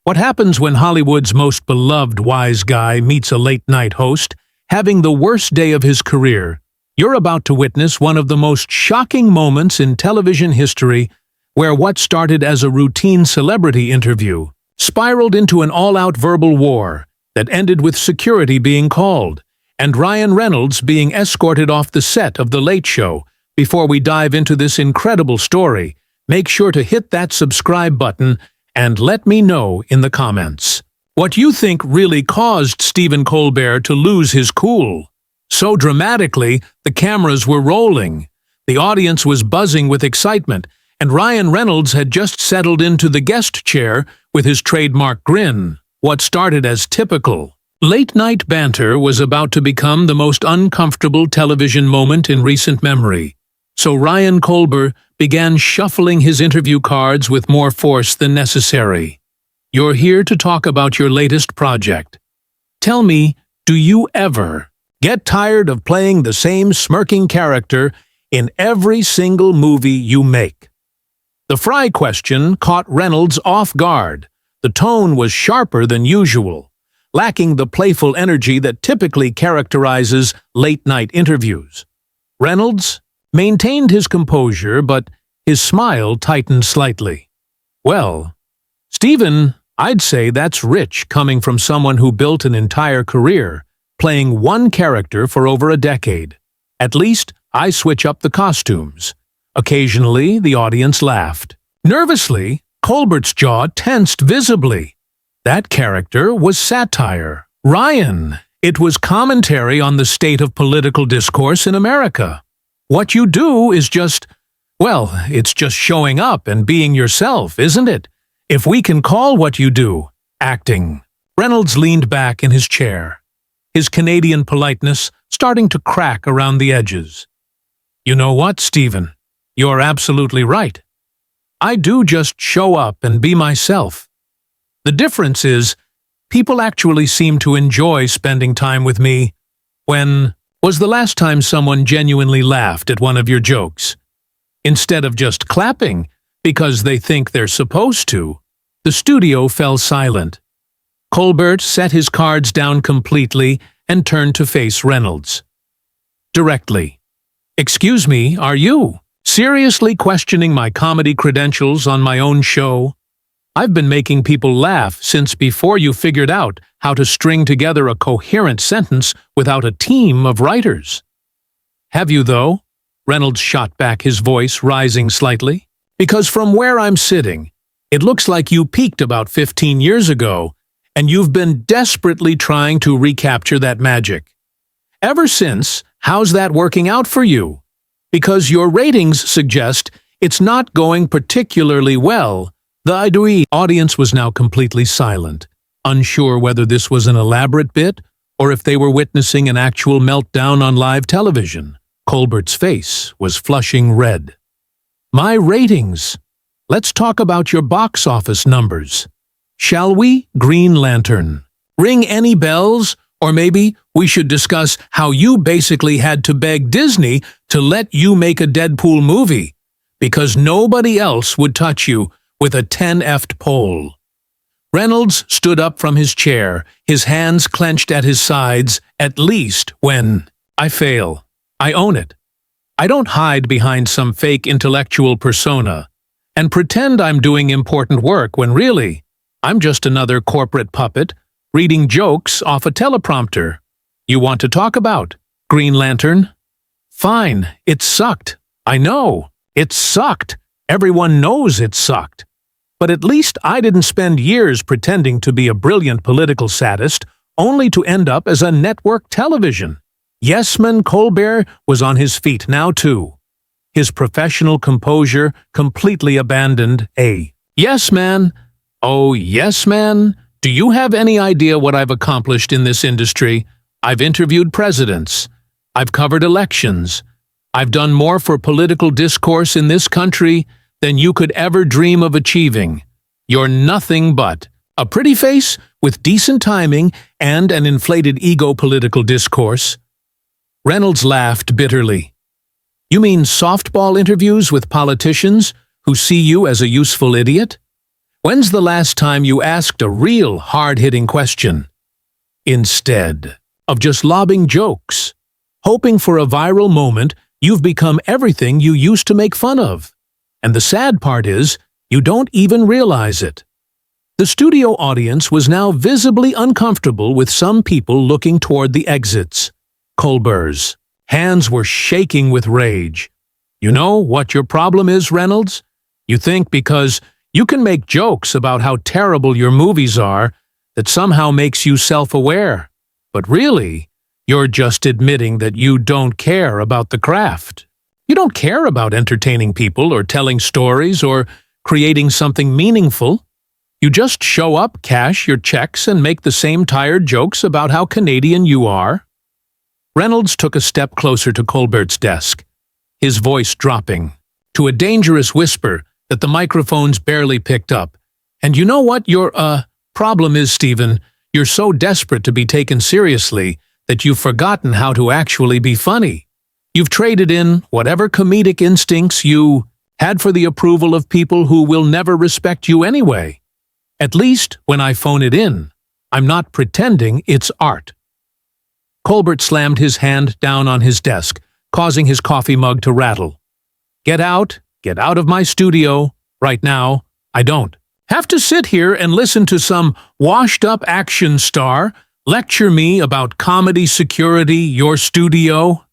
What happens when Hollywood's most beloved wise guy meets a late-night host, having the worst day of his career? You're about to witness one of the most shocking moments in television history, where what started as a routine celebrity interview spiraled into an all-out verbal war that ended with security being called, and Ryan Reynolds being escorted off the set of The Late Show. Before we dive into this incredible story, make sure to hit that subscribe button and let me know in the comments what you think really caused Stephen Colbert to lose his cool. So dramatically, the cameras were rolling, the audience was buzzing with excitement, and Ryan Reynolds had just settled into the guest chair with his trademark grin. What started as typical late-night banter was about to become the most uncomfortable television moment in recent memory. So Ryan Colbert began shuffling his interview cards with more force than necessary. You're here to talk about your latest project. Tell me, do you ever get tired of playing the same smirking character in every single movie you make? The fry question caught Reynolds off guard. The tone was sharper than usual, lacking the playful energy that typically characterizes late-night interviews. Reynolds maintained his composure, but his smile tightened slightly. Well, Stephen, I'd say that's rich coming from someone who built an entire career playing one character for over a decade. At least, I switch up the costumes. Occasionally, the audience laughed. Nervously, Colbert's jaw tensed visibly. That character was satire. Ryan, it was commentary on the state of political discourse in America. What you do is it's just showing up and being yourself, isn't it? If we can call what you do acting. Reynolds leaned back in his chair, his Canadian politeness starting to crack around the edges. You know what, Stephen? You're absolutely right. I do just show up and be myself. The difference is, people actually seem to enjoy spending time with me. When was the last time someone genuinely laughed at one of your jokes? Instead of just clapping because they think they're supposed to. The studio fell silent. Colbert set his cards down completely and turned to face Reynolds. Directly. Excuse me, are you seriously questioning my comedy credentials on my own show? I've been making people laugh since before you figured out how to string together a coherent sentence without a team of writers. Have you, though? Reynolds shot back, his voice rising slightly. Because from where I'm sitting, it looks like you peaked about 15 years ago, and you've been desperately trying to recapture that magic. Ever since, how's that working out for you? Because your ratings suggest it's not going particularly well. The audience was now completely silent, unsure whether this was an elaborate bit or if they were witnessing an actual meltdown on live television. Colbert's face was flushing red. My ratings. Let's talk about your box office numbers. Shall we, Green Lantern? Ring any bells? Or maybe we should discuss how you basically had to beg Disney to let you make a Deadpool movie, because nobody else would touch you with a 10-ft pole. Reynolds stood up from his chair, his hands clenched at his sides. At least when I fail, I own it. I don't hide behind some fake intellectual persona and pretend I'm doing important work when really, I'm just another corporate puppet reading jokes off a teleprompter. You want to talk about Green Lantern? Fine, it sucked. I know, it sucked. Everyone knows it sucked. But at least I didn't spend years pretending to be a brilliant political sadist only to end up as a network television. Yes-man Colbert was on his feet now too, his professional composure completely abandoned. Yes, man. Oh, yes, man. Do you have any idea what I've accomplished in this industry? I've interviewed presidents. I've covered elections. I've done more for political discourse in this country than you could ever dream of achieving. You're nothing but a pretty face with decent timing and an inflated ego political discourse. Reynolds laughed bitterly. You mean softball interviews with politicians who see you as a useful idiot? When's the last time you asked a real hard-hitting question? Instead of just lobbing jokes, hoping for a viral moment, you've become everything you used to make fun of. And the sad part is, you don't even realize it. The studio audience was now visibly uncomfortable with some people looking toward the exits. Colbert's hands were shaking with rage. You know what your problem is, Reynolds? You think because you can make jokes about how terrible your movies are, that somehow makes you self-aware. But really, you're just admitting that you don't care about the craft. You don't care about entertaining people or telling stories or creating something meaningful. You just show up, cash your checks, and make the same tired jokes about how Canadian you are. Reynolds took a step closer to Colbert's desk, his voice dropping to a dangerous whisper that the microphones barely picked up. And you know what your, problem is, Stephen? You're so desperate to be taken seriously that you've forgotten how to actually be funny. You've traded in whatever comedic instincts you had for the approval of people who will never respect you anyway. At least, when I phone it in, I'm not pretending it's art. Colbert slammed his hand down on his desk, causing his coffee mug to rattle. Get out of my studio. Right now, I don't have to sit here and listen to some washed-up action star lecture me about comedy security, your studio.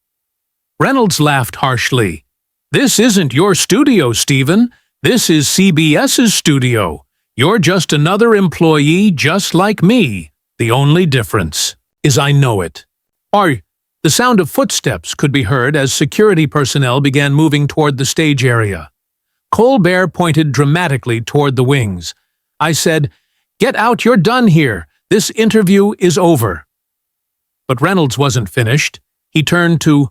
Reynolds laughed harshly. This isn't your studio, Stephen. This is CBS's studio. You're just another employee just like me. The only difference is I know it. The sound of footsteps could be heard as security personnel began moving toward the stage area. Colbert pointed dramatically toward the wings. I said, "Get out, you're done here. This interview is over." But Reynolds wasn't finished. He turned to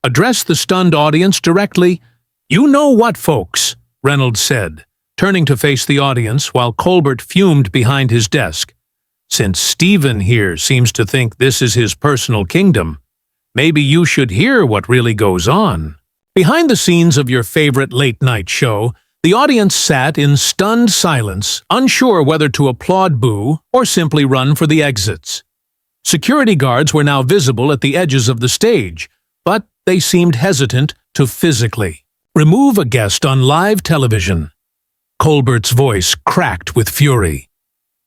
address the stunned audience directly. "You know what, folks," Reynolds said, turning to face the audience while Colbert fumed behind his desk. "Since Stephen here seems to think this is his personal kingdom, maybe you should hear what really goes on." Behind the scenes of your favorite late-night show, the audience sat in stunned silence, unsure whether to applaud, boo, or simply run for the exits. Security guards were now visible at the edges of the stage, but they seemed hesitant to physically remove a guest on live television. Colbert's voice cracked with fury.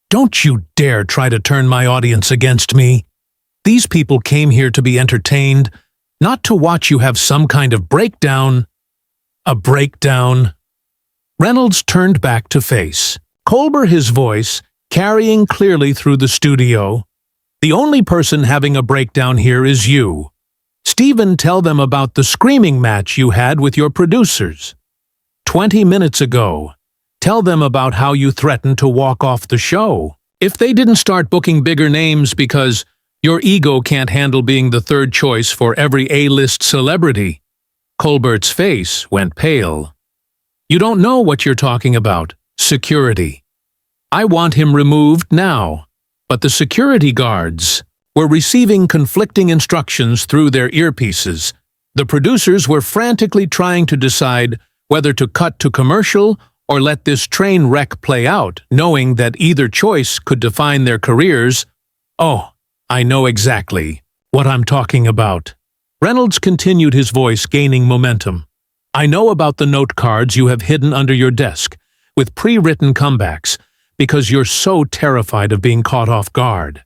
"Don't you dare try to turn my audience against me. These people came here to be entertained, not to watch you have some kind of breakdown." A breakdown? Reynolds turned back to face Colbert, his voice carrying clearly through the studio. "The only person having a breakdown here is you. Stephen, tell them about the screaming match you had with your producers 20 minutes ago. Tell them about how you threatened to walk off the show if they didn't start booking bigger names because your ego can't handle being the third choice for every A-list celebrity." Colbert's face went pale. "You don't know what you're talking about. Security. I want him removed now." But the security guards were receiving conflicting instructions through their earpieces. The producers were frantically trying to decide whether to cut to commercial or let this train wreck play out, knowing that either choice could define their careers. "Oh, I know exactly what I'm talking about." Reynolds continued, his voice gaining momentum. "I know about the note cards you have hidden under your desk, with pre-written comebacks, because you're so terrified of being caught off guard.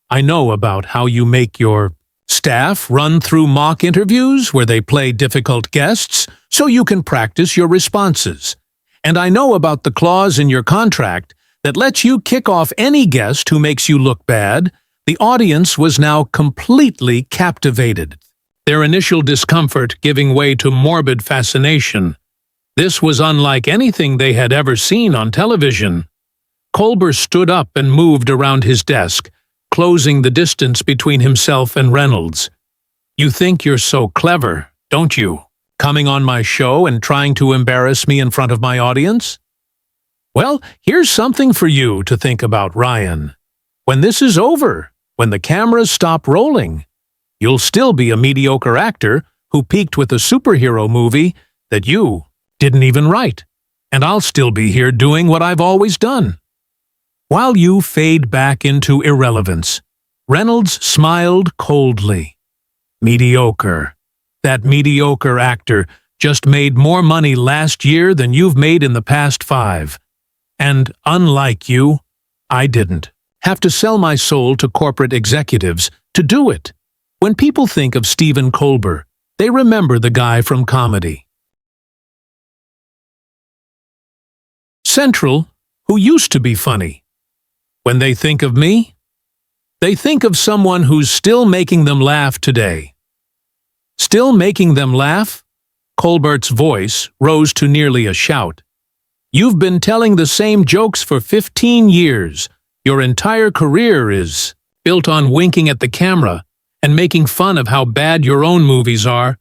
I know about how you make your staff run through mock interviews where they play difficult guests so you can practice your responses. And I know about the clause in your contract that lets you kick off any guest who makes you look bad." The audience was now completely captivated, their initial discomfort giving way to morbid fascination. This was unlike anything they had ever seen on television. Colbert stood up and moved around his desk, closing the distance between himself and Reynolds. "You think you're so clever, don't you? Coming on my show and trying to embarrass me in front of my audience? Well, here's something for you to think about, Ryan. When this is over, when the cameras stop rolling, you'll still be a mediocre actor who peaked with a superhero movie that you didn't even write. and I'll still be here doing what I've always done." While you fade back into irrelevance, Reynolds smiled coldly. "Mediocre. That mediocre actor just made more money last year than you've made in the past 5. And unlike you, I didn't have to sell my soul to corporate executives to do it." When people think of Stephen Colbert, they remember the guy from comedy Central, who used to be funny. When they think of me, they think of someone who's still making them laugh today. Still making them laugh? Colbert's voice rose to nearly a shout. "You've been telling the same jokes for 15 years. Your entire career is built on winking at the camera and making fun of how bad your own movies are.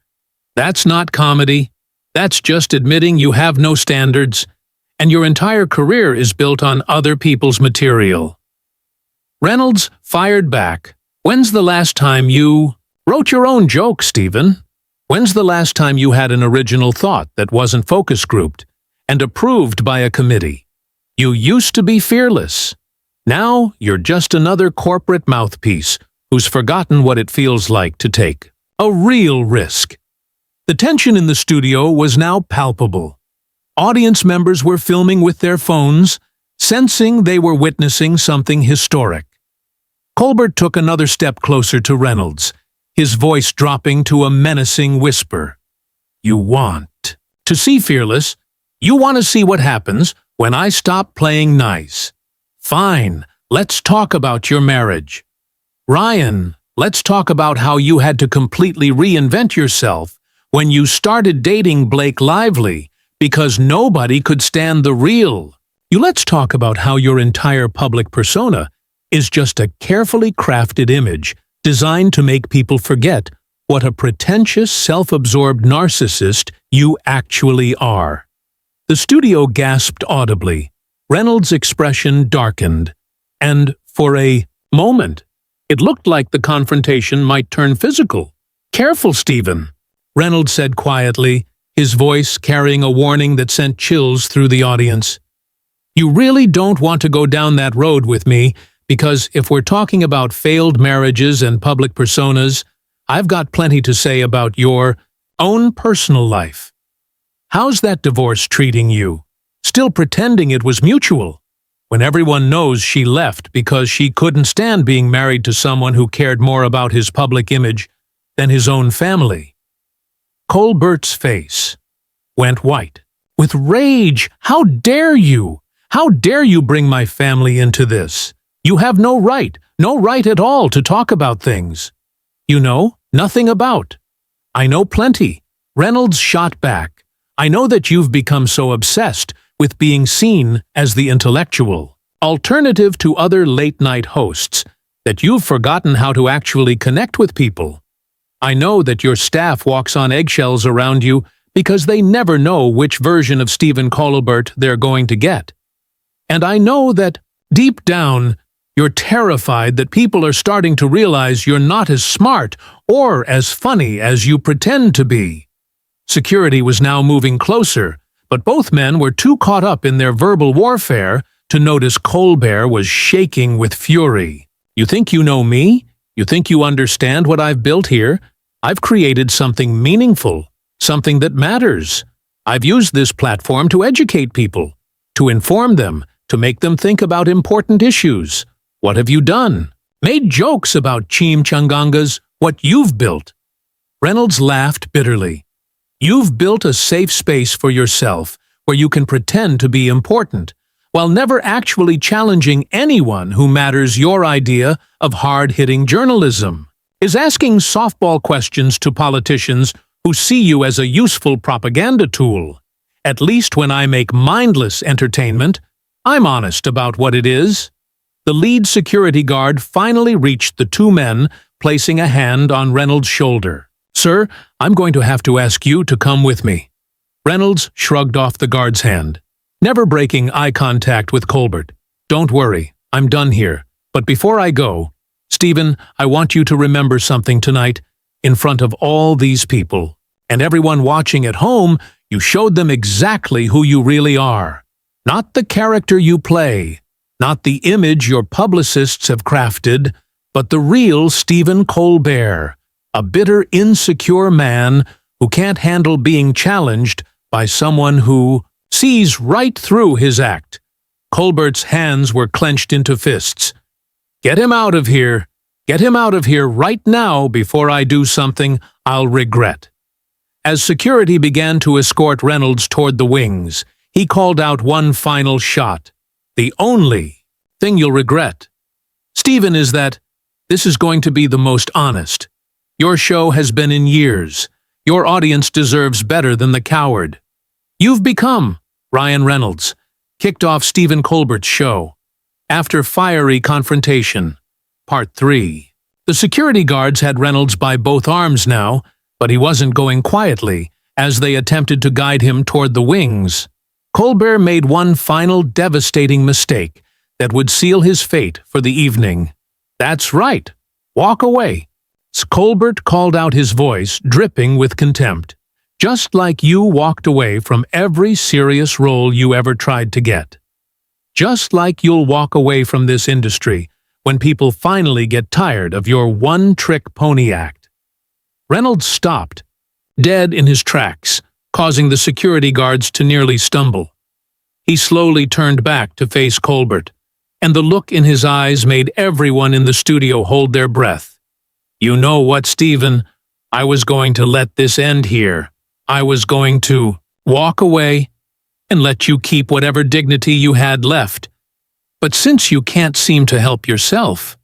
That's not comedy. That's just admitting you have no standards, and your entire career is built on other people's material." Reynolds fired back. "When's the last time you wrote your own joke, Stephen? When's the last time you had an original thought that wasn't focus grouped and approved by a committee? You used to be fearless. Now you're just another corporate mouthpiece who's forgotten what it feels like to take a real risk." The tension in the studio was now palpable. Audience members were filming with their phones, sensing they were witnessing something historic. Colbert took another step closer to Reynolds, his voice dropping to a menacing whisper. "You want to see fearless? You want to see what happens when I stop playing nice? Fine, let's talk about your marriage. Ryan, let's talk about how you had to completely reinvent yourself when you started dating Blake Lively because nobody could stand the real. Let's talk about how your entire public persona is just a carefully crafted image designed to make people forget what a pretentious, self-absorbed narcissist you actually are." The studio gasped audibly. Reynolds' expression darkened, and for a moment, it looked like the confrontation might turn physical. "Careful, Stephen," Reynolds said quietly, his voice carrying a warning that sent chills through the audience. "You really don't want to go down that road with me, because if we're talking about failed marriages and public personas, I've got plenty to say about your own personal life. How's that divorce treating you? Still pretending it was mutual, when everyone knows she left because she couldn't stand being married to someone who cared more about his public image than his own family." Colbert's face went white with rage. "How dare you? How dare you bring my family into this? You have no right at all to talk about things you know nothing about." "I know plenty," Reynolds shot back. "I know that you've become so obsessed with being seen as the intellectual alternative to other late-night hosts that you've forgotten how to actually connect with people. I know that your staff walks on eggshells around you because they never know which version of Stephen Colbert they're going to get. And I know that, deep down, you're terrified that people are starting to realize you're not as smart or as funny as you pretend to be." Security was now moving closer, but both men were too caught up in their verbal warfare to notice Colbert was shaking with fury. "You think you know me? You think you understand what I've built here? I've created something meaningful, something that matters. I've used this platform to educate people, to inform them, to make them think about important issues. What have you done? Made jokes about chimichangas, what you've built." Reynolds laughed bitterly. "You've built a safe space for yourself where you can pretend to be important, while never actually challenging anyone who matters. Your idea of hard-hitting journalism is asking softball questions to politicians who see you as a useful propaganda tool. At least when I make mindless entertainment, I'm honest about what it is." The lead security guard finally reached the two men, placing a hand on Reynolds' shoulder. "Sir, I'm going to have to ask you to come with me." Reynolds shrugged off the guard's hand, never breaking eye contact with Colbert. "Don't worry, I'm done here. But before I go, Stephen, I want you to remember something tonight, in front of all these people. And everyone watching at home, You showed them exactly who you really are. Not the character you play, not the image your publicists have crafted, but the real Stephen Colbert, a bitter, insecure man who can't handle being challenged by someone who sees right through his act. Colbert's hands were clenched into fists. Get him out of here. Get him out of here right now before I do something I'll regret. As security began to escort Reynolds toward the wings, he called out one final shot. The only thing you'll regret, Stephen, is that this is going to be the most honest. Your show has been in years. Your audience deserves better than the coward. You've become Ryan Reynolds, kicked off Stephen Colbert's show. After Fiery Confrontation, Part 3. The security guards had Reynolds by both arms now, but he wasn't going quietly as they attempted to guide him toward the wings. Colbert made one final devastating mistake that would seal his fate for the evening. That's right. Walk away. Colbert called out, his voice dripping with contempt. Just like you walked away from every serious role you ever tried to get. Just like you'll walk away from this industry when people finally get tired of your one-trick pony act. Reynolds stopped, dead in his tracks, causing the security guards to nearly stumble. He slowly turned back to face Colbert, and the look in his eyes made everyone in the studio hold their breath. You know what, Stephen? I was going to let this end here. I was going to walk away and let you keep whatever dignity you had left. But since you can't seem to help yourself...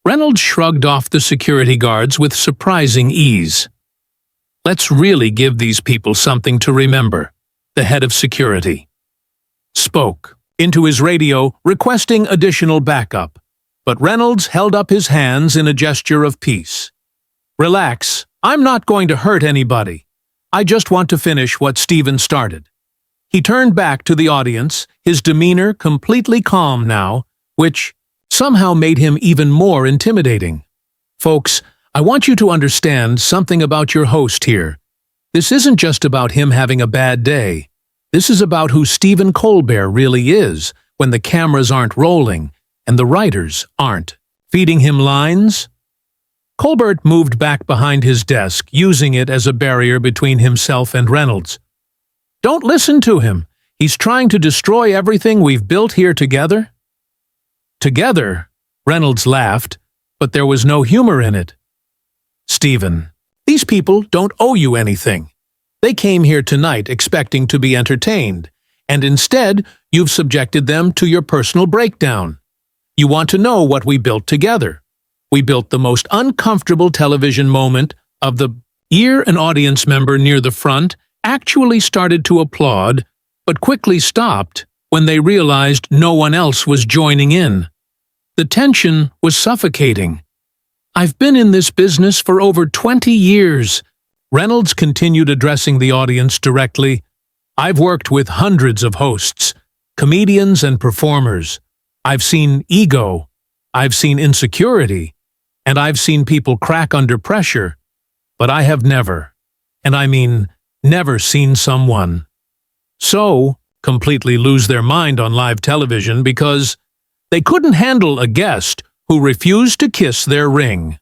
Reynolds shrugged off the security guards with surprising ease. Let's really give these people something to remember. The head of security spoke into his radio, requesting additional backup, but Reynolds held up his hands in a gesture of peace. Relax, I'm not going to hurt anybody. I just want to finish what Stephen started. He turned back to the audience, his demeanor completely calm now, which somehow made him even more intimidating. Folks, I want you to understand something about your host here. This isn't just about him having a bad day. This is about who Stephen Colbert really is when the cameras aren't rolling and the writers aren't feeding him lines. Colbert moved back behind his desk, using it as a barrier between himself and Reynolds. Don't listen to him. He's trying to destroy everything we've built here together. Together? Reynolds laughed, but there was no humor in it. Stephen, these people don't owe you anything. They came here tonight expecting to be entertained, and instead you've subjected them to your personal breakdown. You want to know what we built together. We built the most uncomfortable television moment of the year. An audience member near the front actually started to applaud, but quickly stopped when they realized no one else was joining in. The tension was suffocating. I've been in this business for over 20 years. Reynolds continued, addressing the audience directly. I've worked with hundreds of hosts, comedians and performers. I've seen ego. I've seen insecurity. And I've seen people crack under pressure. But I have never, and I mean never, seen someone so completely lose their mind on live television because they couldn't handle a guest who refused to kiss their ring.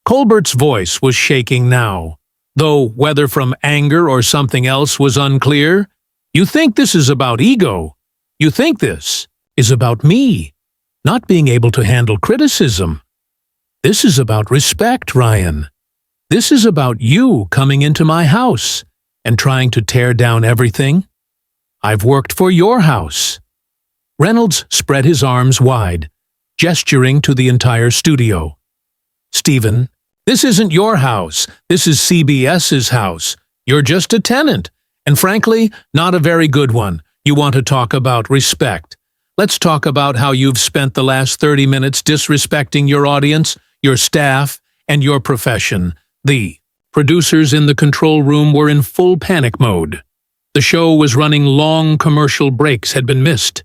Colbert's voice was shaking now, though whether from anger or something else was unclear. You think this is about ego? You think this is about me not being able to handle criticism? This is about respect, Ryan. This is about you coming into my house and trying to tear down everything. I've worked for your house. Reynolds spread his arms wide, gesturing to the entire studio. Stephen, this isn't your house. This is CBS's house. You're just a tenant, and frankly, not a very good one. You want to talk about respect. Let's talk about how you've spent the last 30 minutes disrespecting your audience, your staff, and your profession. The producers in the control room were in full panic mode. The show was running long, commercial breaks had been missed,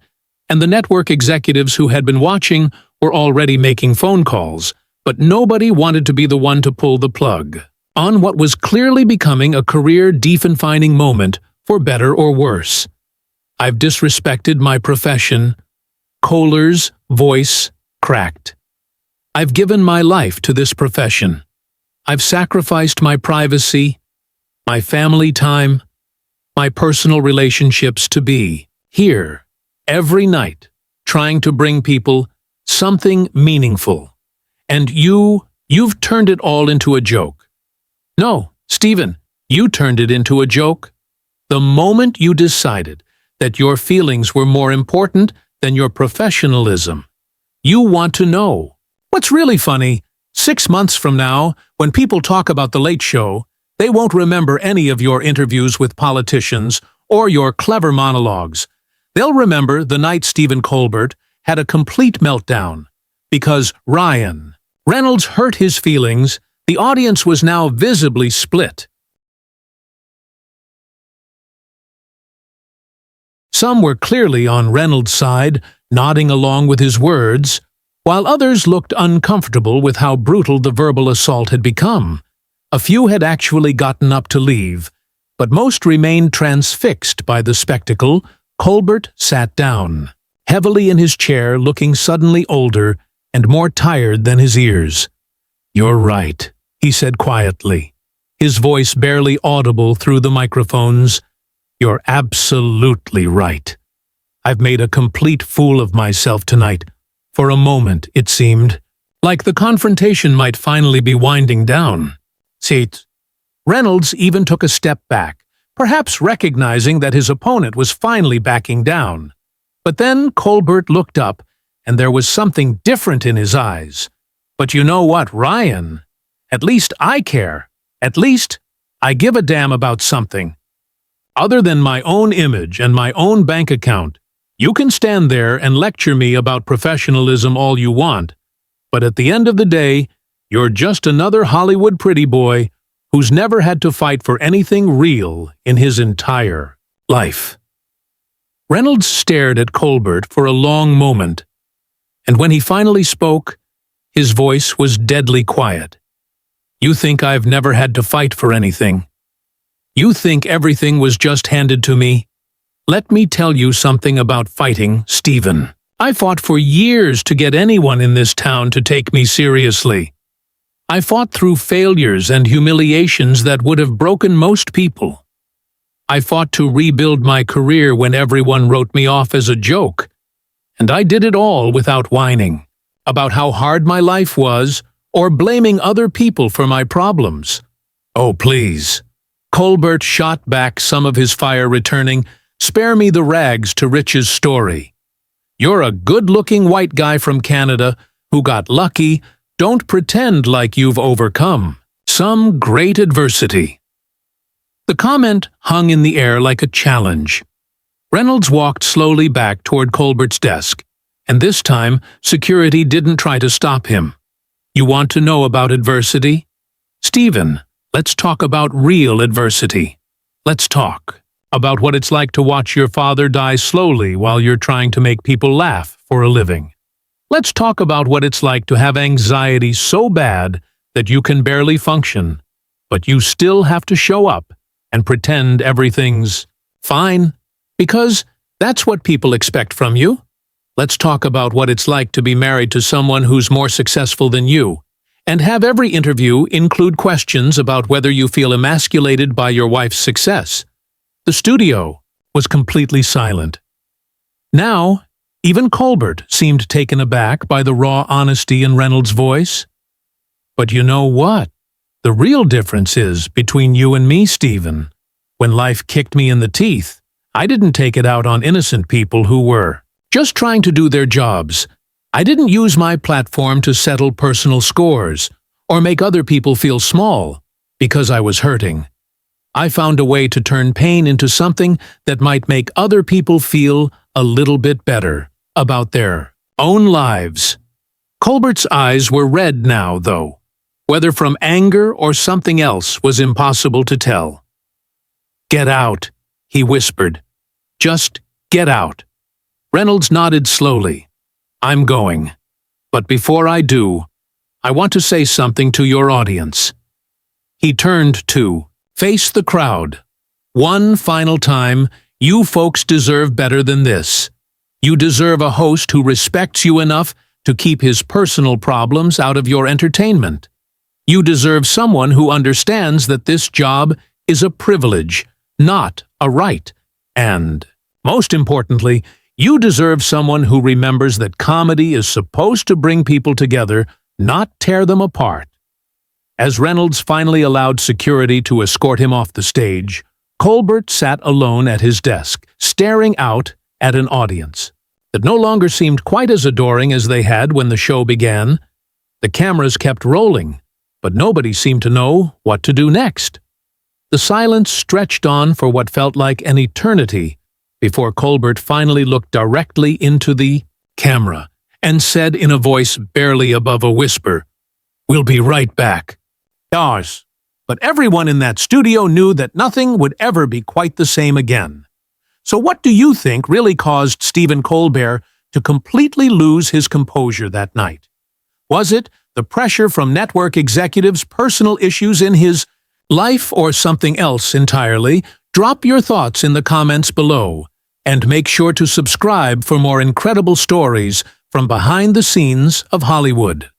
and the network executives who had been watching were already making phone calls, but nobody wanted to be the one to pull the plug on what was clearly becoming a career-defining moment for better or worse. I've disrespected my profession. Kohler's voice cracked. I've given my life to this profession. I've sacrificed my privacy, my family time, my personal relationships to be here every night, trying to bring people something meaningful. And you've turned it all into a joke. No, Stephen, you turned it into a joke. The moment you decided that your feelings were more important than your professionalism. You want to know. What's really funny, 6 months from now, when people talk about The Late Show, they won't remember any of your interviews with politicians or your clever monologues. They'll remember the night Stephen Colbert had a complete meltdown. Because Ryan Reynolds hurt his feelings, the audience was now visibly split. Some were clearly on Reynolds' side, nodding along with his words, while others looked uncomfortable with how brutal the verbal assault had become. A few had actually gotten up to leave, but most remained transfixed by the spectacle. Colbert sat down, heavily in his chair, looking suddenly older and more tired than his ears. "You're right," he said quietly, his voice barely audible through the microphones. "You're absolutely right. I've made a complete fool of myself tonight. For a moment, it seemed like the confrontation might finally be winding down." "Sit." Reynolds even took a step back, perhaps recognizing that his opponent was finally backing down. But then Colbert looked up, and there was something different in his eyes. "But you know what, Ryan? At least I care. At least I give a damn about something. Other than my own image and my own bank account, you can stand there and lecture me about professionalism all you want, but at the end of the day, you're just another Hollywood pretty boy who's never had to fight for anything real in his entire life." Reynolds stared at Colbert for a long moment, and when he finally spoke, his voice was deadly quiet. "You think I've never had to fight for anything? You think everything was just handed to me? Let me tell you something about fighting, Stephen. I fought for years to get anyone in this town to take me seriously. I fought through failures and humiliations that would have broken most people. I fought to rebuild my career when everyone wrote me off as a joke. And I did it all without whining about how hard my life was or blaming other people for my problems." "Oh, please." Colbert shot back, some of his fire returning. "Spare me the rags to riches story. You're a good-looking white guy from Canada who got lucky. Don't pretend like you've overcome some great adversity." The comment hung in the air like a challenge. Reynolds walked slowly back toward Colbert's desk, and this time security didn't try to stop him. "You want to know about adversity? Stephen, let's talk about real adversity. Let's talk about what it's like to watch your father die slowly while you're trying to make people laugh for a living. Let's talk about what it's like to have anxiety so bad that you can barely function, but you still have to show up and pretend everything's fine, because that's what people expect from you. Let's talk about what it's like to be married to someone who's more successful than you, and have every interview include questions about whether you feel emasculated by your wife's success." The studio was completely silent. Now, even Colbert seemed taken aback by the raw honesty in Reynolds' voice. "But you know what? The real difference is between you and me, Stephen. When life kicked me in the teeth, I didn't take it out on innocent people who were just trying to do their jobs. I didn't use my platform to settle personal scores or make other people feel small because I was hurting. I found a way to turn pain into something that might make other people feel a little bit better about their own lives." Colbert's eyes were red now, though. Whether from anger or something else was impossible to tell. "Get out," he whispered. "Just get out." Reynolds nodded slowly. "I'm going. But before I do, I want to say something to your audience." He turned to face the crowd. One final time, you folks deserve better than this. You deserve a host who respects you enough to keep his personal problems out of your entertainment. You deserve someone who understands that this job is a privilege, not a right. And, most importantly, you deserve someone who remembers that comedy is supposed to bring people together, not tear them apart. As Reynolds finally allowed security to escort him off the stage, Colbert sat alone at his desk, staring out at an audience that no longer seemed quite as adoring as they had when the show began. The cameras kept rolling, but nobody seemed to know what to do next. The silence stretched on for what felt like an eternity before Colbert finally looked directly into the camera and said in a voice barely above a whisper, "We'll be right back." Ours. But everyone in that studio knew that nothing would ever be quite the same again. So what do you think really caused Stephen Colbert to completely lose his composure that night? Was it the pressure from network executives, personal issues in his life, or something else entirely? Drop your thoughts in the comments below, and make sure to subscribe for more incredible stories from behind the scenes of Hollywood.